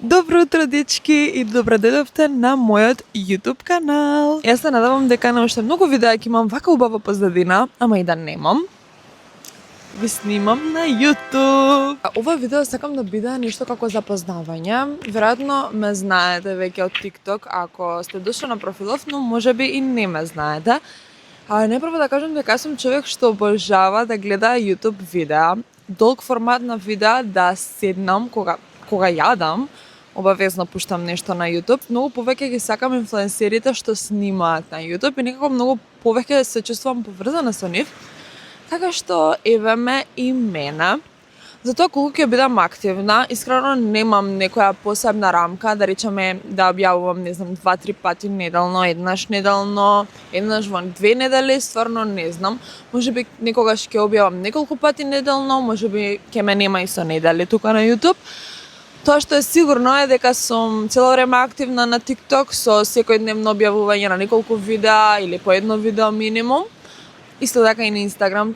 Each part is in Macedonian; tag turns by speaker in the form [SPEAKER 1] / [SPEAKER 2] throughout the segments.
[SPEAKER 1] Добро утро, дечки, и добро дојдовте на мојот YouTube канал. Јас се надевам дека на уште многу видеа ќе имам вака убава позадина, ама и да немам. Ви снимам на YouTube. Ова видео сакам да биде нешто како запознавање. Веројатно ме знаете веќе од TikTok, ако сте дошли на профилов, но можеби и не ме знаете. Најпрво да кажам дека сум човек што обожава да гледа YouTube видеа, долг формат на видеа, да седнам кога јадам, обавезно пуштам нешто на YouTube. Многу повеќе ги сакам инфлуенсерите што снимаат на YouTube и некако многу повеќе се чувствувам поврзана со нив. Така што еве ме и мене. Затоа колку ќе бидам активна, искрено немам некоја посебна рамка, да речеме да објавувам, не знам, 2-3 пати неделно, еднаш неделно, еднаш во 2 недели, стварно не знам. Можеби некогаш ќе објавам неколку пати неделно, можеби ќе ме нема и со недели тука на YouTube. Тоа што е сигурно е дека сум цело време активна на TikTok со секојдневно објавување на неколку видеа или по едно видео минимум. Исто така и на Instagram.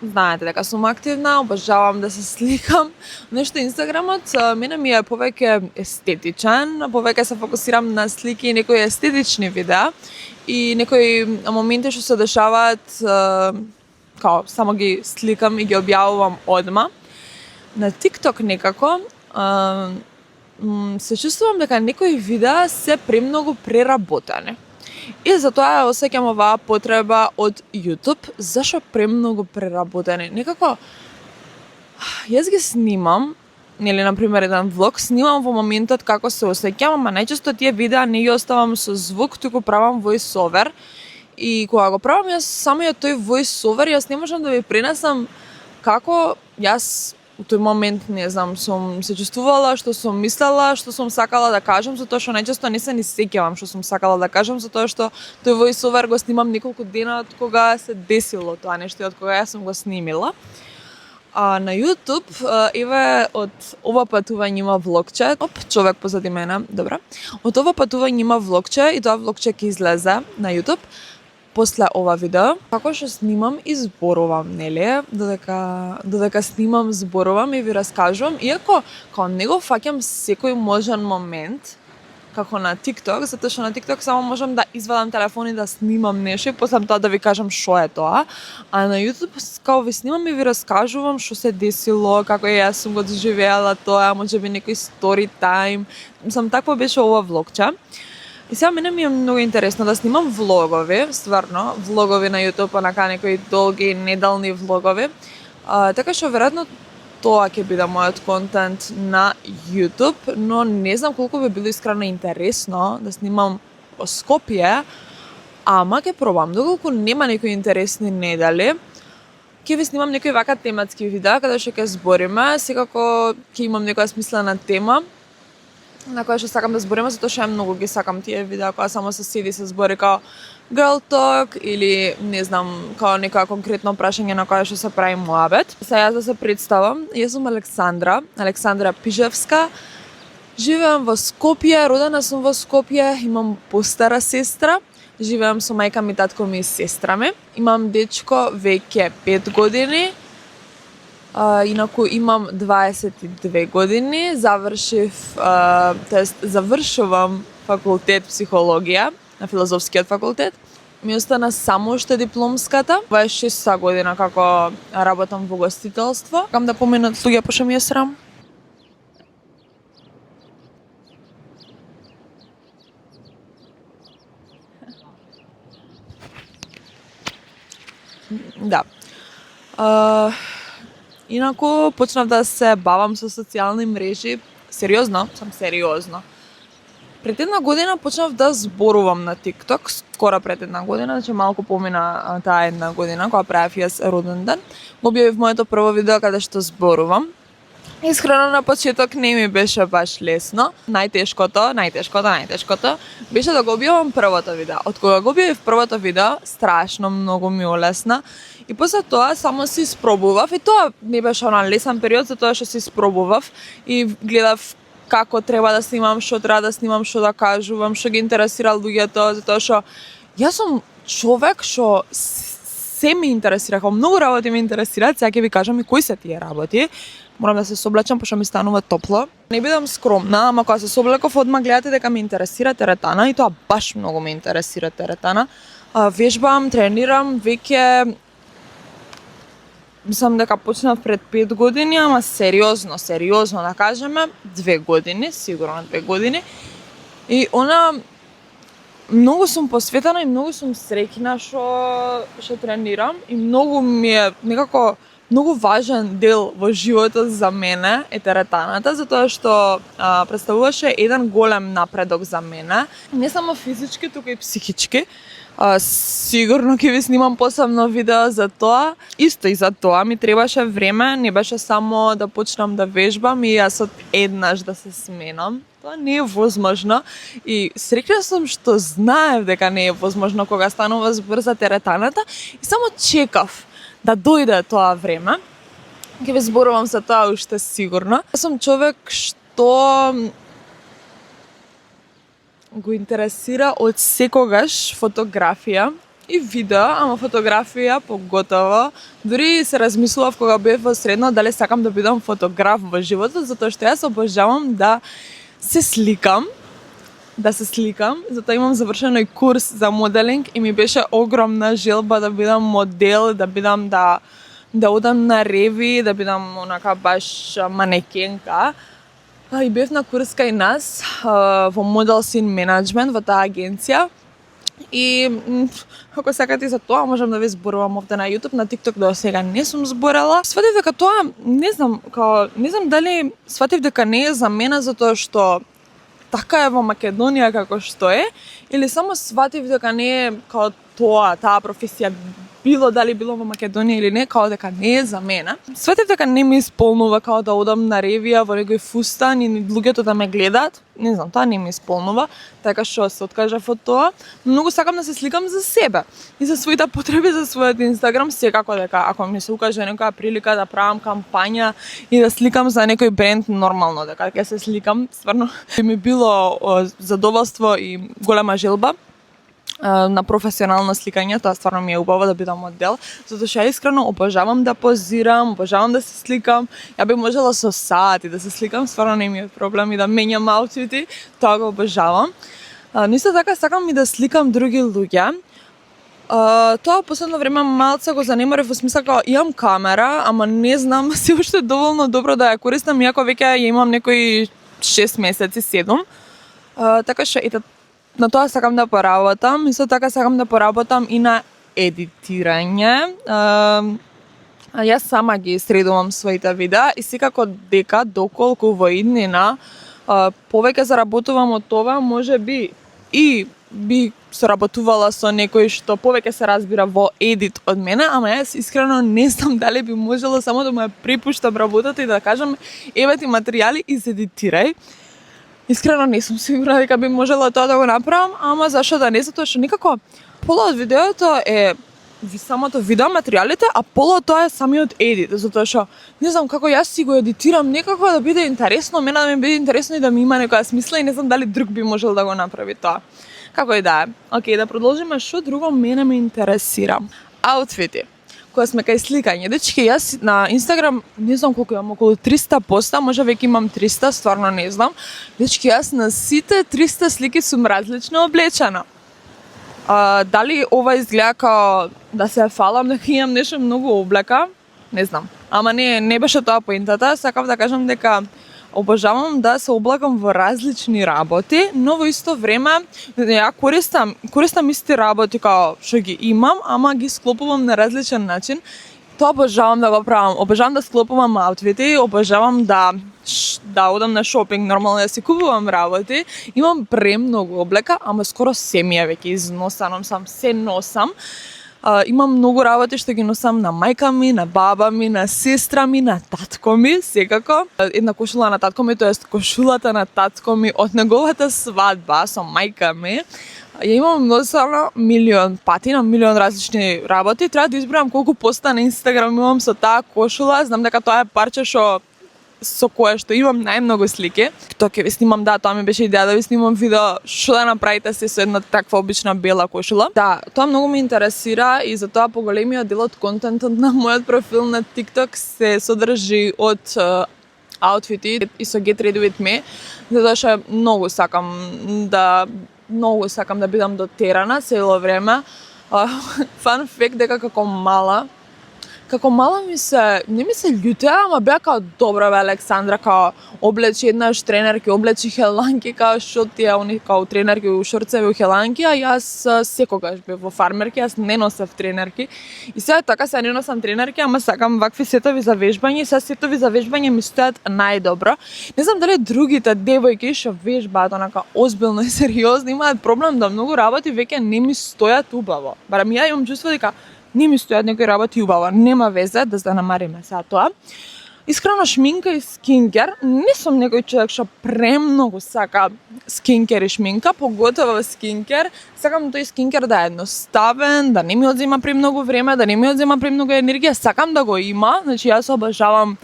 [SPEAKER 1] Знаете дека сум активна, обожавам да се сликам. Нешто Инстаграмот мене ми е повеќе естетичен, повеќе се фокусирам на слики и некои естетични видеа и некои моменти што се дешаваат као само ги сликам и ги објавувам одма. На TikTok некако се чувствувам дека некои видеа се премногу преработени. И затоа ја осеќам оваа потреба од YouTube, зашо премногу преработени. Некако, јас ги снимам, нели, например, еден влог, снимам во моментот како се осеќам, ама најчесто тие видеа не ги оставам со звук, туку правам voice over. И кога го правам јас самиот тој voice over, јас не можам да ви пренесам како јас у тој момент, не знам, сум се чувствувала, што сум мислела, што сум сакала да кажам, затоа што најчесто не се ни сеќавам што сум сакала да кажам, затоа што тој voice over го снимам неколку дена од кога се десило тоа нешто и од кога јас сум го снимила. На YouTube, еве, од ова патување има влогче. Човек позади мене, добро. Од ова патување има влогче и тоа влогче ќе излезе на YouTube после ова видео. Како што снимам и зборувам, нели? Додека снимам, зборувам и ви раскажувам, иако као не го фаќам секој можен момент, како на TikTok, затоа што на TikTok само можам да извадам телефон и да снимам нешто и после тоа да ви кажам што е тоа. А на YouTube као ви снимам и ви раскажувам што се десило, како јас сум го доживеала тоа, можеби некој story time. Мислам, такво беше ова влогче. И сега мене ми е многу интересно да снимам влогови, стварно, влогови на YouTube, онака некои долги, неделни влогови. Така што веројатно тоа ќе биде мојот контент на YouTube, но не знам колку би било искрено интересно да снимам во Скопје, ама ќе пробам. Доколку нема некои интересни недели, ќе ви снимам некои вака тематски видеа каде што ќе збориме, секако ќе имам некоја смислена тема на која што сакам да збориме, затоа што ја многу ги сакам тие видеа која само се седи се збори као girl talk или не знам, као некоја конкретно прашање на која што се прави муабет. Сега јас да се представам, јас сум Александра Пижевска. Живеам во Скопје, родена сум во Скопје, имам постара сестра. Живеам со мајка ми, татко ми и сестра ми. Имам дечко веќе 5 години. Инаку имам 22 години, завршувам факултет психологија на филозофскиот факултет. Ми остана само уште дипломската. 26 година како работам во гостителство. Кам да поминат луѓе пошто ми е срам. Да. Инаку почнав да се бавам со социјални мрежи, сериозно. Пред една година почнав да зборувам на TikTok, скоро пред една година, значи малку помина таа една година кога правев јас роден ден. Го објавив моето прво видео каде што зборувам. Искрено на почеток не ми беше баш лесно. Најтешкото беше да го објавам првото видео. Од кога го објавив првото видео, страшно многу ми олесна. И после тоа само се испробував и тоа не беше онан лесен период, затоа што се испробував и гледав како треба да снимам, што треба да снимам, што да кажувам, што ги интересира луѓето, затоа што јас сум човек што се ме интересира, како многу работи ме интересираат, сега ќе ви кажам и кои се тие работи. Морам да се соблечам, пошто ми станува топло. Не бидам скромна, ама кога се соблеков, одма гледате дека ме интересира теретана и тоа баш многу ме интересира теретана. Вежбам, тренирам, веќе мислам дека почнав пред 5 години, ама сериозно да кажеме, 2 години, сигурно 2 години. И многу сум посветена и многу сум среќна што тренирам и многу ми е некако многу важен дел во животот за мене е теретаната, затоа што представуваше еден голем напредок за мене, не само физички, туку и психички. Сигурно ќе ви снимам посебно видео за тоа. Исто и за тоа ми требаше време, не беше само да почнам да вежбам и јас од еднаш да се сменам. Тоа не е возможно и среќна сум што знаев дека не е возможно кога станува збор за теретаната и само чекав да дојде тоа време. Ќе ви зборувам за тоа уште сигурно. Јас сум човек што го интересира од секогаш фотографија и видео, ама фотографија поготово. Дури се размислував кога бев во средно дали сакам да бидам фотограф во животот, затоа што јас обожавам да се сликам, затоа имам завршено и курс за моделинг и ми беше огромна желба да бидам модел, да бидам да одам на реви, да бидам онака баш манекенка. И бев на курс кај нас во Model Scene Management во таа агенција. И ако сакате за тоа, можам да ви зборувам овде на YouTube, на TikTok до сега не сум зборела. Сватив дека тоа, не знам дали сватив дека не е за мене затоа што така е во Македонија како што е, или само сватив дека не е као таа професија дали било во Македонија или не, као дека не е за мене. Сватив дека не ми исполнува као да одам на ревија во некој фустан и луѓето да ме гледаат. Не знам, тоа не ми исполнува, така што се откажав од тоа. Многу сакам да се сликам за себе и за своите потреби, за својот Инстаграм, секако дека ако ми се укаже некоја прилика да правам кампања и да сликам за некој бренд, нормално дека ќе се сликам. Стварно ми било задоволство и голема желба на професионално сликање, тоа стварно ми е убаво да бидам модел, затоа што ја искрено обожавам да позирам, обожавам да се сликам. Ја би можела со сати да се сликам, стварно не ми е проблем и да менјам аутфити, тоа го обожавам. Но исто така сакам и да сликам други луѓе. Тоа последно време малце го занемарив во смисла како имам камера, ама не знам се уште доволно добро да ја користам, иако веќе ја имам некои 6 месеци, 7. Така што ете на тоа сакам да поработам, исто така сакам да поработам и на едитирање. Јас сама ги средувам своите видеа и секако дека доколку во иднина повеќе заработувам од тоа, може би и би соработувала со некој што повеќе се разбира во едит од мене, ама јас искрено не знам дали би можела само да му ја припуштам работата и да кажам еве ти материјали и се едитирај. Искрено не сум сигурна дека би можела тоа да го направам, ама зашто да не, затоа што некако пола од видеото е самото видео материјалите, а пола од тоа е самиот едит, затоа што не знам како јас си го едитирам некако да биде интересно, мене да ми биде интересно и да ми има некоја смисла и не знам дали друг би можел да го направи тоа. Како и да е. Океј, да продолжиме, што друго мене ме интересира. Аутфити. Кога сме кај сликање, дечки, јас на Инстаграм, не знам колку имам, околу 300 поста, може веќе имам 300, стварно не знам. Дечки, јас на сите 300 слики сум различно облечена. Дали ова изгледа као да се фалам, дека имам нешто многу облека, не знам. Ама не беше тоа поентата, сакав да кажам дека обожавам да се облагам во различни работи, но во исто време ја користам исти работи као што ги имам, ама ги склопувам на различен начин. Тоа обожавам да го правам. Обожавам да склопувам аутфити, обожавам да одам на шопинг, нормално да си купувам работи. Имам премногу облека, ама скоро се ми е веќе износано, се носам. Имам многу работи што ги носам на мајка ми, на баба ми, на сестра ми, на татко ми, секако. Една кошула на татко ми, тоест кошулата на татко ми од неговата свадба со мајка ми. Ја имам носено милион пати на милион различни работи. Треба да избројам колку поста на Инстаграм имам со таа кошула. Знам дека тоа е парче што со кое што имам најмногу слики. Тоа ќе ви снимам, да, тоа ми беше идеја да ви снимам видео што да направите се со една таква обична бела кошула. Да, тоа многу ме интересира и затоа поголемиот дел од контентот на мојот профил на TikTok се содржи од аутфити и со Get Ready With Me, затоа што многу сакам да бидам дотерана цело време. Fun fact дека како мала не ми се љутеа, ама беа као добра бе Александра, као облечи еднаш тренерки, облечи хеланки, као што тие они као тренерки у шорцеви у хеланки, а јас секогаш бев во фармерки, јас не носев тренерки. И сега така се не носам тренерки, ама сакам вакви сетови за вежбање, и сега сетови за вежбање ми стојат најдобро. Не знам дали другите девојки што вежбаат онака озбилно и сериозно имаат проблем да многу работи веќе не ми стојат убаво. Барем ја имам чувство дека не ми стојат некои работи убаво, нема везе да занемариме сега тоа. Искрено шминка и скинкер, не сум некој човек што премногу сака скинкер и шминка, поготово скинкер. Сакам тој скинкер да е едноставен, да не ми одзема премногу време, да не ми одзема премногу енергија, сакам да го има, значи јас обожавам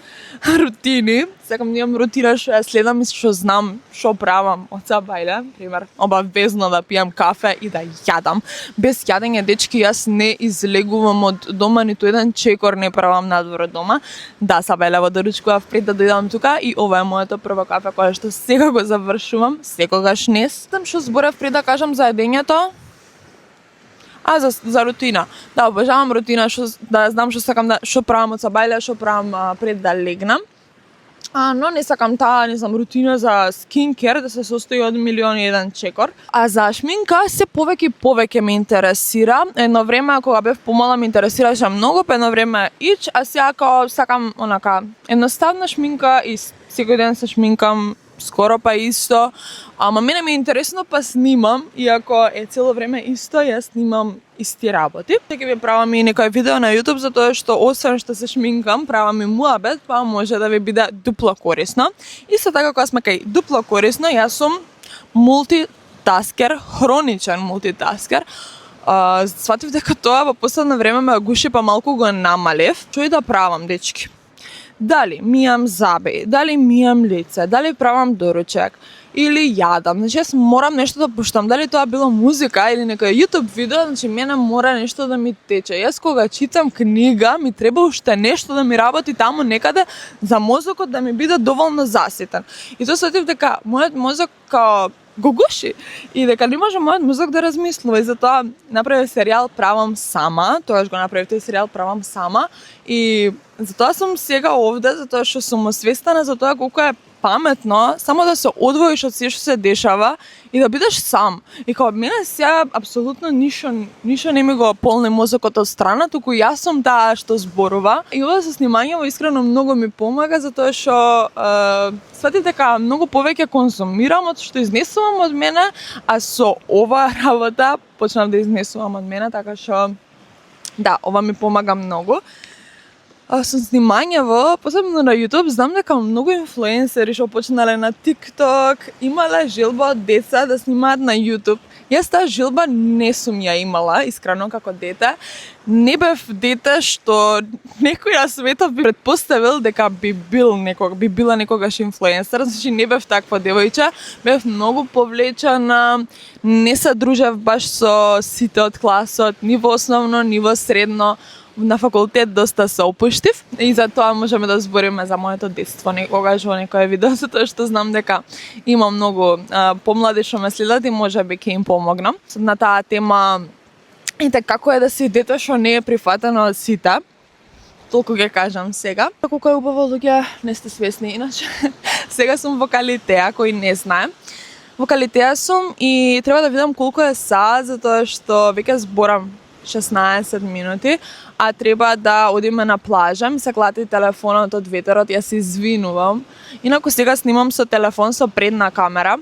[SPEAKER 1] рутини, сакам да имам рутина што ја следам и што знам што правам од сабајле, пример, обавезно да пијам кафе и да јадам. Без јадење, дечки, јас не излегувам од дома, ниту еден чекор не правам надвор од дома. Да, сабајле во доручкував пред да дојдам тука и ова е моето прво кафе кое што сега го завршувам, секогаш днес. Знам што зборев пред да кажам за едењето. За рутина. Да, обожавам рутина, да знам што сакам што правам од сабајле, што правам пред да легнам. Но не сакам таа, не знам, рутина за скинкер да се состои од милион и еден чекор. А за шминка се повеќе ме интересира. Едно време кога бев помала ме интересираше многу, па едно време а сега кога сакам онака едноставна шминка и секој ден се шминкам скоро па исто, ама мене ми е интересно па снимам, иако е цело време исто, јас снимам исти работи. Ќе ви правам и некој видео на YouTube, затоа што освен што се шминкам, правам и муабет, па може да ви биде дупло корисно. Исто така кога сме кај дупло корисно, јас сум мултитаскер, хроничен мултитаскер. Сватив дека тоа во последно време ме гуши, па малку го намалев. Што и да правам, дечки? Дали мијам заби, дали мијам лице, дали правам доручек или јадам. Значи јас морам нешто да пуштам, дали тоа било музика или некој YouTube видео, значи мене мора нешто да ми тече. Јас кога читам книга, ми треба уште нешто да ми работи таму некаде за мозокот да ми биде доволно заситен. И тоа сетив дека мојот мозок го гуши и дека не може мојот мозок да размислува, и затоа направив серијал Правам сама, тоаш го направив тој серијал Правам сама, и затоа сум сега овде, затоа што сум освестена за тоа колку е паметно само да се одвоиш од се што се дешава и да бидеш сам. И као мене сега апсолутно ништо не ми го полни мозокот од страна, туку јас сум таа што зборува. И ова со снимањето искрено многу ми помага, затоа што сватив дека многу повеќе конзумирам од што изнесувам од мене, а со ова работа почнав да изнесувам од мене, така што да, ова ми помага многу. Со снимањево, посебно на YouTube, знам дека многу инфлуенсери што почнале на TikTok, имале желба од деца да снимаат на YouTube. Јас таа желба не сум ја имала, искрено како дете. Не бев дете што некој на светот би предпоставил дека би била некогаш инфлуенсер, значи не бев таква девојче, бев многу повлечена, не се дружев баш со сите од класот, ни во основно, ни во средно. На факултет доста се опуштив и затоа можеме да збориме за моето детство некогаш во некој видео, затоа што знам дека има многу помлади што ме следат и можеби ќе им помогнам на таа тема. И така, како е да си дете што не е прифатено од сите. Толку ќе кажам сега. Колку е убаво, луѓе, не сте свесни, иначе сега сум во Калитеа, кој не знае. Во Калитеа сум и треба да видам колку е саат, затоа што веќе зборам 16 минути, а треба да одиме на плажа, ми се клати телефонот од ветерот, јас се извинувам. Инаку сега снимам со телефон со предна камера.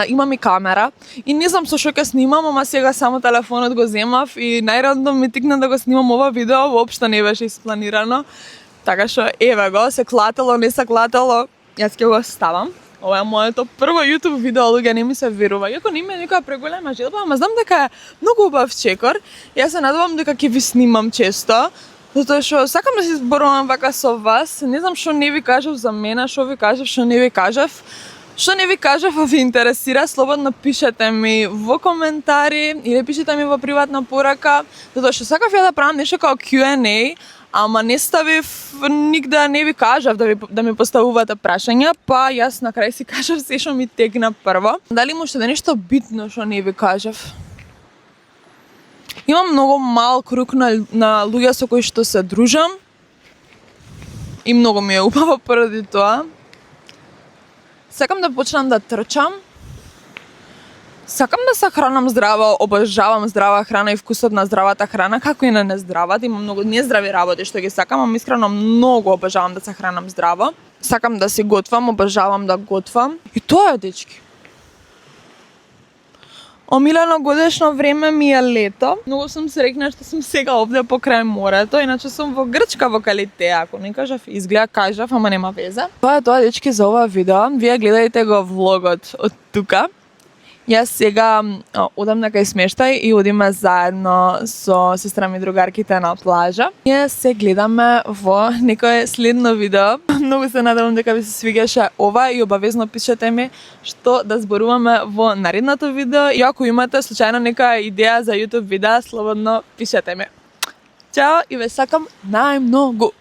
[SPEAKER 1] Имам и камера и не знам со што ќе снимам, ама сега само телефонот го земав и најрандом ми тикна да го снимам ова видео, воопшто не беше испланирано. Така што еве го, се клатело, не се клатело, јас ќе го ставам. Ова е моето прво YouTube видео, луѓе, не ми се верува. Иако не ми е никоја преголема желба, ама знам дека е многу убав чекор. Јас се надевам дека ќе ви снимам често, Затоа што сакам да се зборувам вака со вас. Не знам што не ви кажав за мене, што ви кажав, што не ви кажав. Што не ви кажав, а ви интересира, слободно пишете ми во коментари или пишете ми во приватна порака, затоа што сакав ја да правам нешто како Q&A, ама не ставив нигде, не ви кажав да ми поставувате прашања, па јас на крај си кажав се што ми текна прво. Дали може да нешто битно што не ви кажав? Имам многу мал круг на луѓе со кои што се дружам и многу ми е убаво поради тоа. Сакам да почнам да трчам. Сакам да се хранам здраво, обожавам здрава храна и вкусот на здравата храна, како и на нездравата. Имам многу нездрави работи што ги сакам, ама искрено многу обожавам да се хранам здраво. Сакам да си готвам, обожавам да готвам. И тоа е, дечки. Омилено годишно време ми е лето. Многу сум среќна што сум сега овде покрај морето, иначе сум во Грчка во Калитеја. Ако не кажав, изгледа кажав, ама нема веза. Тоа е тоа, дечки, за ова видео. Вие гледајте го влогот од тука. Јас сега одам на кај смештај и одиме заедно со сестра ми другарките на плажа. Ние се гледаме во некое следно видео. Многу се надевам дека ви се свигаше ова и обавезно пишете ми што да зборуваме во наредното видео. И ако имате случајно нека идеја за YouTube видео, слободно пишете ми. Чао и ве сакам најмногу!